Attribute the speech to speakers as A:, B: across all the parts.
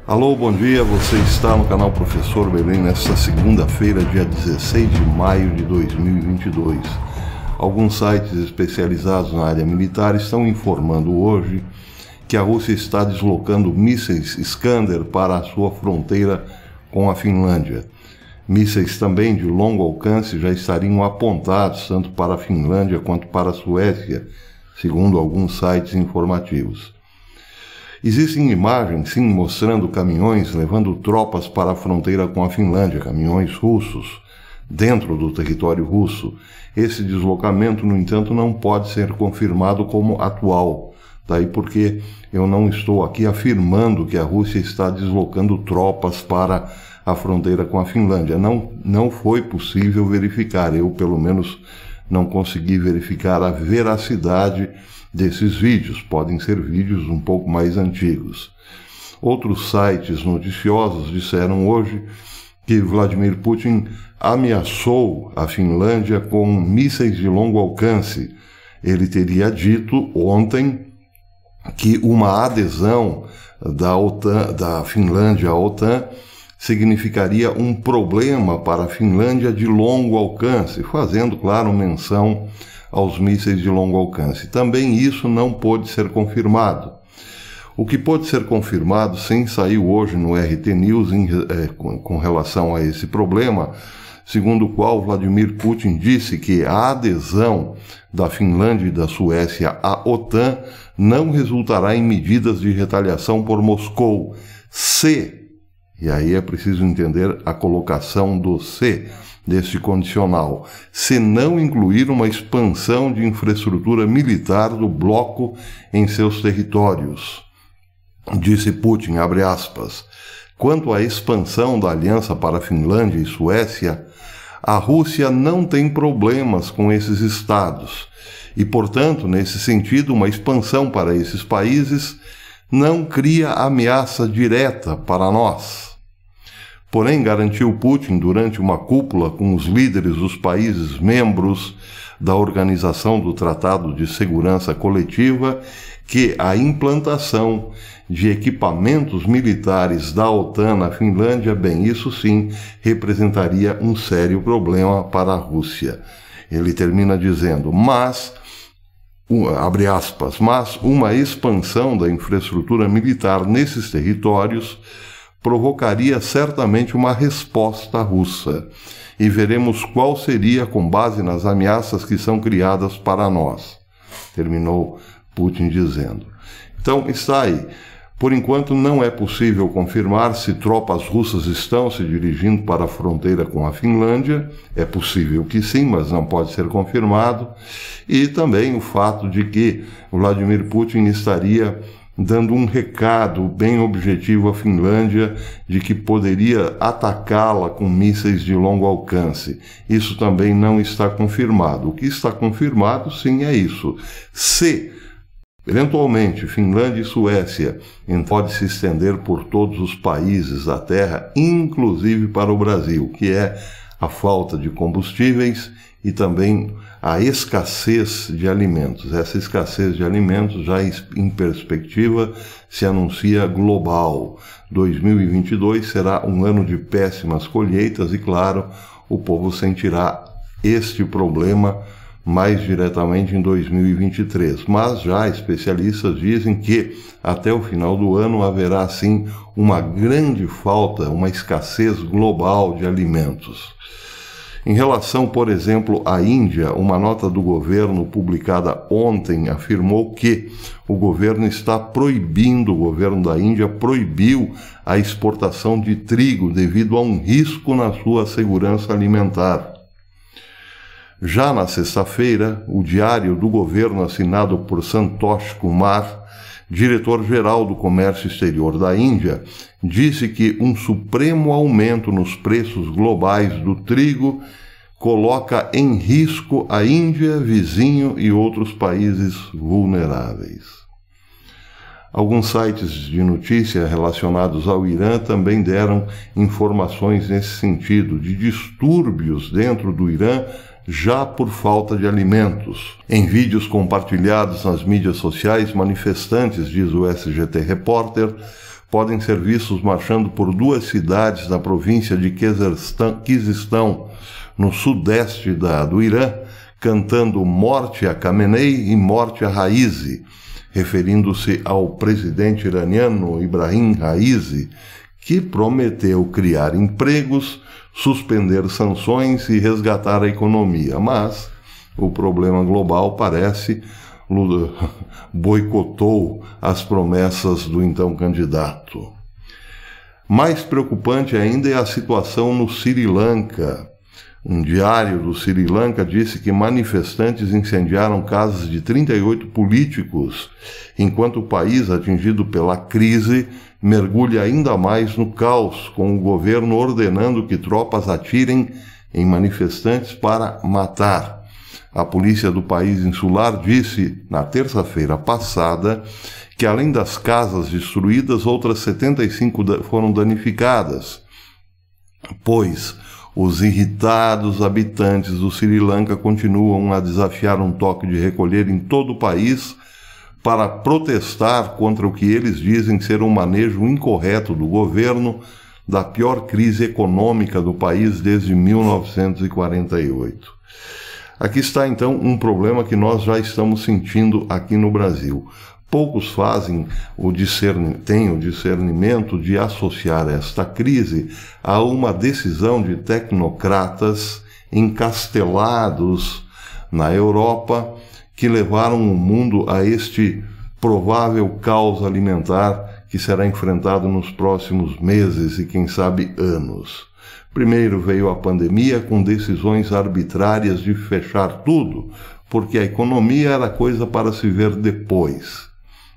A: Alô, bom dia, você está no canal Professor Belém nesta segunda-feira, dia 16 de maio de 2022. Alguns sites especializados na área militar estão informando hoje que a Rússia está deslocando mísseis Iskander para a sua fronteira com a Finlândia. Mísseis também de longo alcance já estariam apontados tanto para a Finlândia quanto para a Suécia, segundo alguns sites informativos. Existem imagens, sim, mostrando caminhões levando tropas para a fronteira com a Finlândia, caminhões russos, dentro do território russo. Esse deslocamento, no entanto, não pode ser confirmado como atual. Daí porque eu não estou aqui afirmando que a Rússia está deslocando tropas para a fronteira com a Finlândia. Não foi possível verificar. Eu, pelo menos, não consegui verificar a veracidade desses vídeos. Podem ser vídeos um pouco mais antigos. Outros sites noticiosos disseram hoje que Vladimir Putin ameaçou a Finlândia com mísseis de longo alcance. Ele teria dito ontem que uma adesão da Finlândia à OTAN significaria um problema para a Finlândia de longo alcance, fazendo, claro, menção aos mísseis de longo alcance. Também isso não pôde ser confirmado. O que pôde ser confirmado, sim, saiu hoje no RT News com relação a esse problema, segundo o qual Vladimir Putin disse que a adesão da Finlândia e da Suécia à OTAN não resultará em medidas de retaliação por Moscou, e aí é preciso entender a colocação do se deste condicional, se não incluir uma expansão de infraestrutura militar do bloco em seus territórios. Disse Putin, abre aspas, quanto à expansão da aliança para a Finlândia e Suécia, a Rússia não tem problemas com esses estados e, portanto, nesse sentido, uma expansão para esses países não cria ameaça direta para nós. Porém, garantiu Putin durante uma cúpula com os líderes dos países membros da Organização do Tratado de Segurança Coletiva que a implantação de equipamentos militares da OTAN na Finlândia, bem, isso sim, representaria um sério problema para a Rússia. Ele termina dizendo, abre aspas, mas uma expansão da infraestrutura militar nesses territórios provocaria certamente uma resposta russa, e veremos qual seria com base nas ameaças que são criadas para nós, terminou Putin dizendo. Então, está aí. Por enquanto, não é possível confirmar se tropas russas estão se dirigindo para a fronteira com a Finlândia. É possível que sim, mas não pode ser confirmado. E também o fato de que Vladimir Putin estaria dando um recado bem objetivo à Finlândia de que poderia atacá-la com mísseis de longo alcance. Isso também não está confirmado. O que está confirmado, sim, é isso. Se eventualmente, Finlândia e Suécia pode se estender por todos os países da Terra, inclusive para o Brasil, que é a falta de combustíveis e também a escassez de alimentos. Essa escassez de alimentos já em perspectiva se anuncia global. 2022 será um ano de péssimas colheitas e, claro, o povo sentirá este problema mais diretamente em 2023, mas já especialistas dizem que até o final do ano haverá sim uma grande falta, uma escassez global de alimentos. Em relação, por exemplo, à Índia, uma nota do governo publicada ontem afirmou que o governo da Índia proibiu a exportação de trigo devido a um risco na sua segurança alimentar. Já na sexta-feira, o diário do governo assinado por Santosh Kumar, diretor-geral do Comércio Exterior da Índia, disse que um supremo aumento nos preços globais do trigo coloca em risco a Índia, vizinho e outros países vulneráveis. Alguns sites de notícia relacionados ao Irã também deram informações nesse sentido, de distúrbios dentro do Irã já por falta de alimentos. Em vídeos compartilhados nas mídias sociais, manifestantes, diz o SGT Repórter, podem ser vistos marchando por duas cidades da província de Quizistão, no sudeste do Irã, cantando Morte a Khamenei e Morte a Raisi, referindo-se ao presidente iraniano Ibrahim Raisi, que prometeu criar empregos, suspender sanções e resgatar a economia. Mas o problema global parece boicotou as promessas do então candidato. Mais preocupante ainda é a situação no Sri Lanka. Um diário do Sri Lanka disse que manifestantes incendiaram casas de 38 políticos, enquanto o país, atingido pela crise, mergulha ainda mais no caos, com o governo ordenando que tropas atirem em manifestantes para matar. A polícia do país insular disse, na terça-feira passada, que além das casas destruídas, outras 75 foram danificadas, pois os irritados habitantes do Sri Lanka continuam a desafiar um toque de recolher em todo o país para protestar contra o que eles dizem ser um manejo incorreto do governo da pior crise econômica do país desde 1948. Aqui está, então, um problema que nós já estamos sentindo aqui no Brasil. Poucos têm o discernimento de associar esta crise a uma decisão de tecnocratas encastelados na Europa que levaram o mundo a este provável caos alimentar que será enfrentado nos próximos meses e, quem sabe, anos. Primeiro veio a pandemia com decisões arbitrárias de fechar tudo, porque a economia era coisa para se ver depois,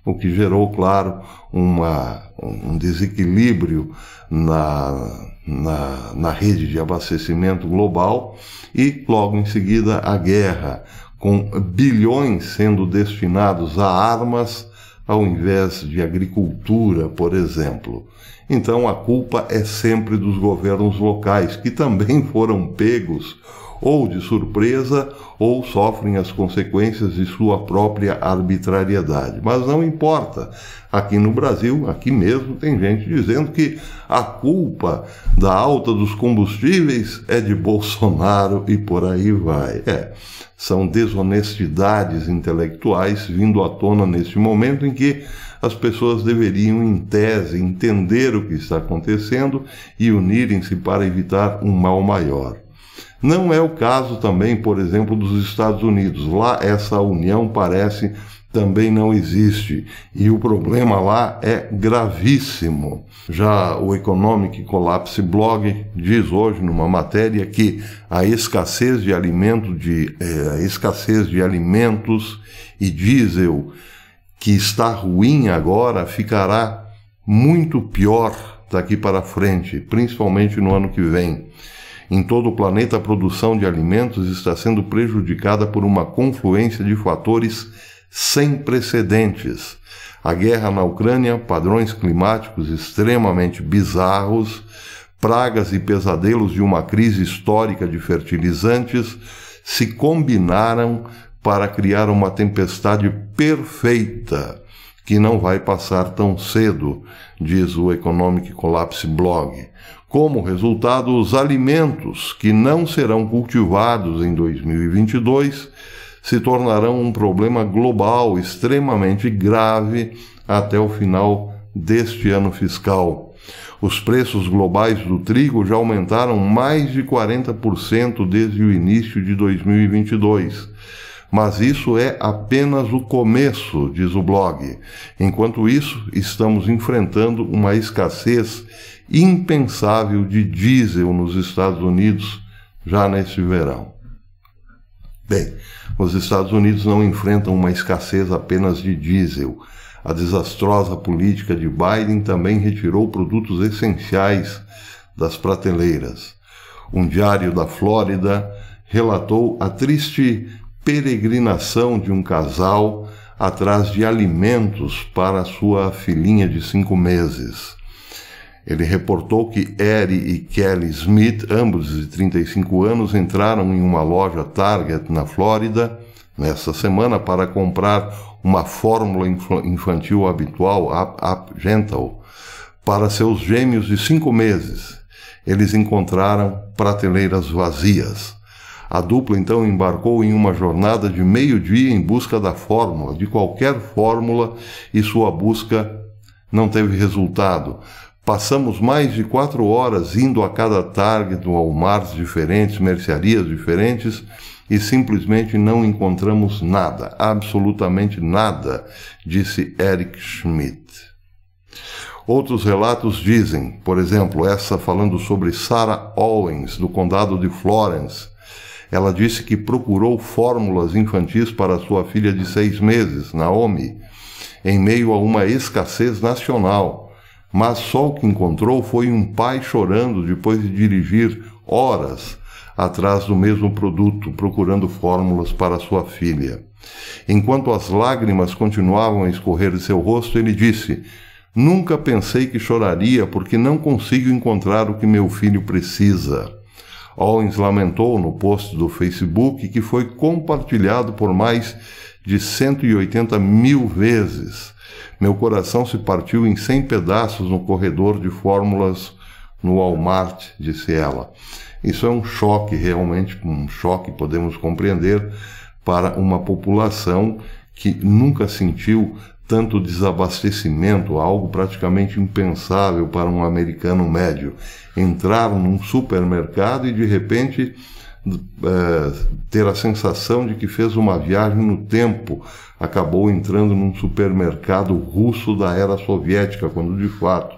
A: o que gerou, claro, um desequilíbrio na rede de abastecimento global e, logo em seguida, a guerra, com bilhões sendo destinados a armas ao invés de agricultura, por exemplo. Então a culpa é sempre dos governos locais, que também foram pegos ou de surpresa ou sofrem as consequências de sua própria arbitrariedade. Mas não importa. Aqui no Brasil, aqui mesmo, tem gente dizendo que a culpa da alta dos combustíveis é de Bolsonaro e por aí vai. São desonestidades intelectuais vindo à tona neste momento em que as pessoas deveriam, em tese, entender o que está acontecendo e unirem-se para evitar um mal maior. Não é o caso também, por exemplo, dos Estados Unidos. Lá essa união parece também não existe e o problema lá é gravíssimo. Já o Economic Collapse Blog diz hoje numa matéria que a escassez de alimentos e diesel que está ruim agora ficará muito pior daqui para frente, principalmente no ano que vem. Em todo o planeta, a produção de alimentos está sendo prejudicada por uma confluência de fatores sem precedentes. A guerra na Ucrânia, padrões climáticos extremamente bizarros, pragas e pesadelos de uma crise histórica de fertilizantes se combinaram para criar uma tempestade perfeita que não vai passar tão cedo, diz o Economic Collapse Blog. Como resultado, os alimentos que não serão cultivados em 2022 se tornarão um problema global extremamente grave até o final deste ano fiscal. Os preços globais do trigo já aumentaram mais de 40% desde o início de 2022. Mas isso é apenas o começo, diz o blog. Enquanto isso, estamos enfrentando uma escassez impensável de diesel nos Estados Unidos já neste verão. Bem, os Estados Unidos não enfrentam uma escassez apenas de diesel. A desastrosa política de Biden também retirou produtos essenciais das prateleiras. Um diário da Flórida relatou a triste peregrinação de um casal atrás de alimentos para sua filhinha de 5 meses. Ele reportou que Eddie e Kelly Smith, ambos de 35 anos, entraram em uma loja Target na Flórida nesta semana para comprar uma fórmula infantil habitual, Gentle, para seus gêmeos de 5 meses. Eles encontraram prateleiras vazias. A dupla então embarcou em uma jornada de meio-dia em busca da fórmula, de qualquer fórmula, e sua busca não teve resultado. Passamos mais de 4 horas indo a cada Target, Walmarts diferentes, mercearias diferentes, e simplesmente não encontramos nada, absolutamente nada, disse Eric Schmidt. Outros relatos dizem, por exemplo, essa falando sobre Sarah Owens, do condado de Florence. Ela disse que procurou fórmulas infantis para sua filha de 6 meses, Naomi, em meio a uma escassez nacional. Mas só o que encontrou foi um pai chorando depois de dirigir horas atrás do mesmo produto, procurando fórmulas para sua filha. Enquanto as lágrimas continuavam a escorrer de seu rosto, ele disse: "Nunca pensei que choraria porque não consigo encontrar o que meu filho precisa." Owens lamentou no post do Facebook, que foi compartilhado por mais de 180 mil vezes. "Meu coração se partiu em 100 pedaços no corredor de fórmulas no Walmart", disse ela. Isso é um choque, realmente um choque, podemos compreender, para uma população que nunca sentiu tanto desabastecimento, algo praticamente impensável para um americano médio. Entrar num supermercado e, de repente, ter a sensação de que fez uma viagem no tempo, acabou entrando num supermercado russo da era soviética, quando de fato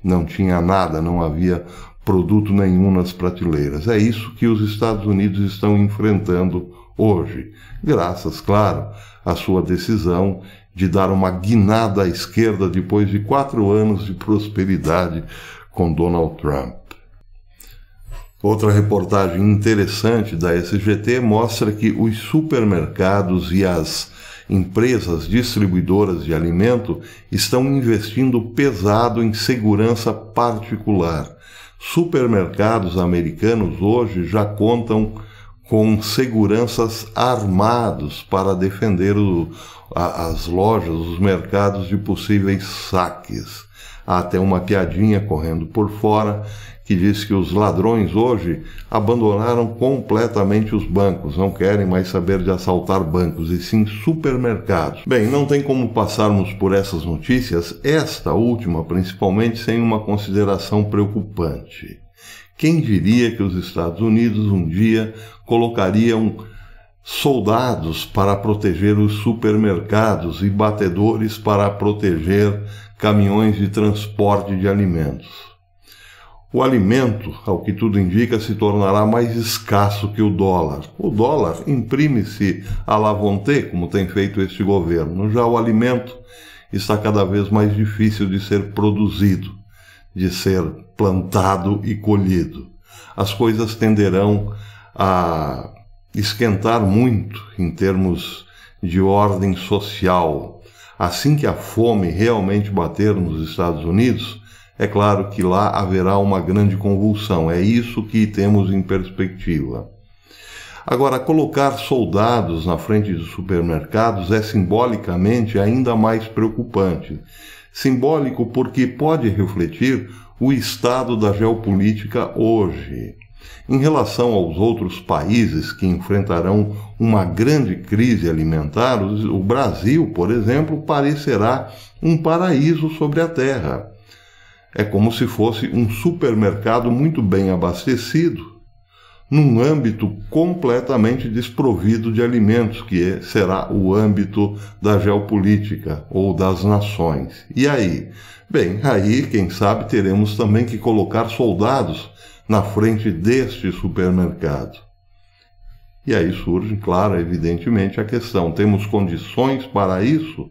A: não tinha nada, não havia produto nenhum nas prateleiras. É isso que os Estados Unidos estão enfrentando hoje, graças, claro, à sua decisão de dar uma guinada à esquerda depois de 4 anos de prosperidade com Donald Trump. Outra reportagem interessante da SGT mostra que os supermercados e as empresas distribuidoras de alimento estão investindo pesado em segurança particular. Supermercados americanos hoje já contam com seguranças armados para defender as lojas, os mercados de possíveis saques. Há até uma piadinha correndo por fora que diz que os ladrões hoje abandonaram completamente os bancos, não querem mais saber de assaltar bancos, e sim supermercados. Bem, não tem como passarmos por essas notícias, esta última principalmente, sem uma consideração preocupante. Quem diria que os Estados Unidos um dia colocariam soldados para proteger os supermercados e batedores para proteger caminhões de transporte de alimentos? O alimento, ao que tudo indica, se tornará mais escasso que o dólar. O dólar imprime-se à la volonté, como tem feito este governo. Já o alimento está cada vez mais difícil de ser produzido, de ser plantado e colhido. As coisas tenderão a esquentar muito em termos de ordem social. Assim que a fome realmente bater nos Estados Unidos, é claro que lá haverá uma grande convulsão. É isso que temos em perspectiva. Agora, colocar soldados na frente dos supermercados é simbolicamente ainda mais preocupante. Simbólico porque pode refletir o estado da geopolítica hoje. Em relação aos outros países que enfrentarão uma grande crise alimentar, o Brasil, por exemplo, parecerá um paraíso sobre a terra. É como se fosse um supermercado muito bem abastecido, num âmbito completamente desprovido de alimentos, que será o âmbito da geopolítica ou das nações. E aí? Bem, aí, quem sabe, teremos também que colocar soldados na frente deste supermercado. E aí surge, claro, evidentemente, a questão: temos condições para isso?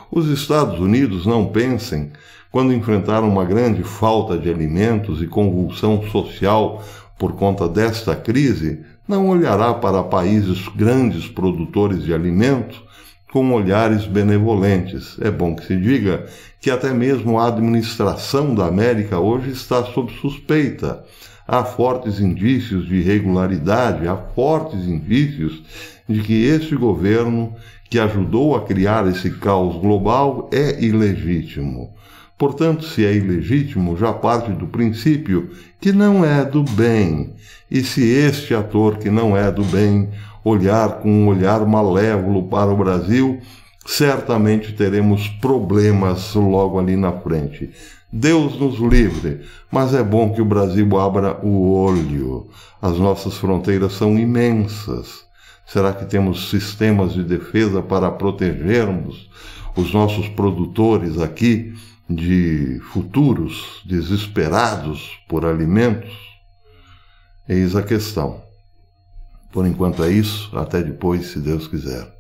A: Os Estados Unidos, não pensem, quando enfrentaram uma grande falta de alimentos e convulsão social por conta desta crise, não olhará para países grandes produtores de alimentos com olhares benevolentes. É bom que se diga que até mesmo a administração da América hoje está sob suspeita. Há fortes indícios de irregularidade, há fortes indícios de que este governo, que ajudou a criar esse caos global, é ilegítimo. Portanto, se é ilegítimo, já parte do princípio que não é do bem. E se este ator que não é do bem olhar com um olhar malévolo para o Brasil, certamente teremos problemas logo ali na frente. Deus nos livre, mas é bom que o Brasil abra o olho. As nossas fronteiras são imensas. Será que temos sistemas de defesa para protegermos os nossos produtores aqui de futuros desesperados por alimentos? Eis a questão. Por enquanto é isso, até depois, se Deus quiser.